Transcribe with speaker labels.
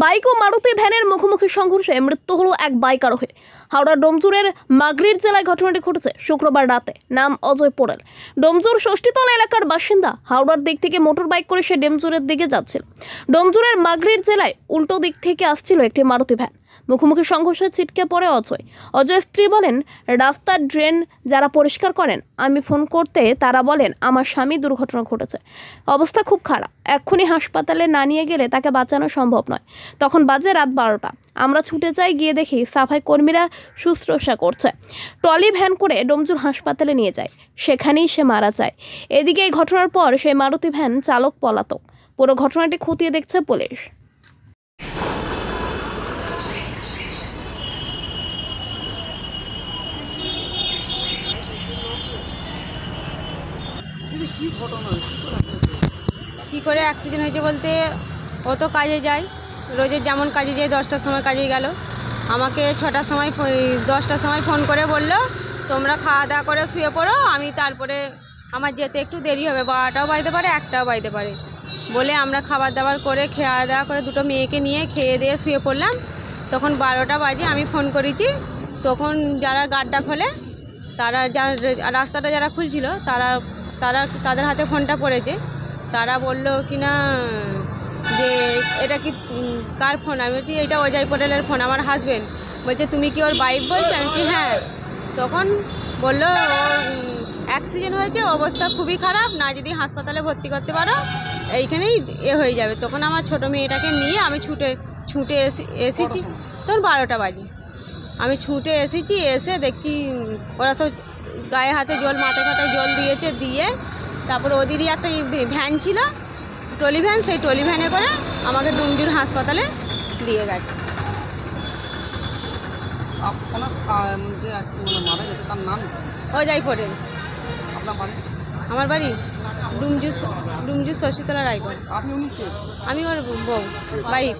Speaker 1: Bike ও মারুতি ভ্যানের মুখোমুখি সংঘর্ষে মৃত্যু হলো এক বাইক আরোহীর। হাওড়ার ডোমজুরের মাগরির জেলায় ঘটনাটি ঘটেছে শুক্রবার রাতে। নাম অজয় পোড়েল, ডোমজুর ষষ্ঠীতলা এলাকার বাসিন্দা। হাওড়ার দিক থেকে মোটর বাইক করে সে ডোমজুরের দিকে যাচ্ছিল। ডোমজুরের মাগরির জেলায় উল্টো দিক থেকে আসছিল একটি মারুতি ভ্যান। মুখোমুখি সংঘর্ষে ছিটকে পড়ে অজয়ের স্ত্রী বলেন, রাস্তার ড্রেন যারা পরিষ্কার করেন আমি ফোন করতে তারা বলেন আমার স্বামী দুর্ঘটনা ঘটেছে, অবস্থা খুব খারাপ, এক্ষুনি হাসপাতালে না নিয়ে গেলে তাকে বাঁচানো সম্ভব নয়। তখন বাজে রাত 12টা। আমরা ছুটে যাই, গিয়ে দেখি সাফাই কর্মীরা শুশ্রূষা করছে। ট্রলি ভ্যান করে ডোমজুর হাসপাতালে নিয়ে যায়, সেখানেই সে মারা যায়। এদিকে এই ঘটনার পর সেই মারুতি ভ্যান চালক পলাতক। পুরো ঘটনাটি খতিয়ে দেখছে পুলিশ।
Speaker 2: কি করে অ্যাক্সিডেন্ট হয়েছে বলতে, ও তো কাজে যায়, রোজের যেমন কাজে যায়, 10টার সময় কাজে গেল। আমাকে 6টার সময় 10টার সময় ফোন করে বলল তোমরা খাওয়া দাওয়া করে শুয়ে পড়ো, আমি তারপরে আমার যেতে একটু দেরি হবে, 12টাও বাজতে পারে 1টাও বাজতে পারে বলে আমরা খাবার দাবার করে খাওয়া দাওয়া করে দুটো মেয়েকে নিয়ে খেয়ে দিয়ে শুয়ে পড়লাম। তখন 12টা বাজে আমি ফোন করেছি। তখন যারা গাড্ডা খোলে তারা রাস্তাটা যারা খুলছিল তাদের হাতে ফোনটা পড়েছে। তারা বলল কি না যে এটা কি কার ফোন? আমি বলছি এটা অজয় পোড়েলের ফোন, আমার হাজব্যান্ড। বলছে তুমি কি ওর ওয়াইফ বলছো? আমি বলছি হ্যাঁ। তখন বললো ওর অ্যাক্সিডেন্ট হয়েছে, অবস্থা খুবই খারাপ, না যদি হাসপাতালে ভর্তি করতে পারো এইখানেই হয়ে যাবে। তখন আমার ছোটো মেয়েটাকে নিয়ে আমি ছুটে এসেছি। তখন 12টা বাজে আমি ছুটে এসেছি। এসে দেখছি ওরা সব গায়ে হাতে জল, মাথায় মাথায় জল দিয়েছে। দিয়ে তারপর ওদেরই একটা ভ্যান ছিল, ট্রলি ভ্যান, সেই ট্রলি ভ্যানে করে আমাকে ডোমজুর হাসপাতালে দিয়ে গেছে। অজয় পোড়েল। আমার বাড়ি ডোমজুর ষষ্ঠীতলা রায়গঞ্জ। আমি ওর বউ, ওয়াইফ।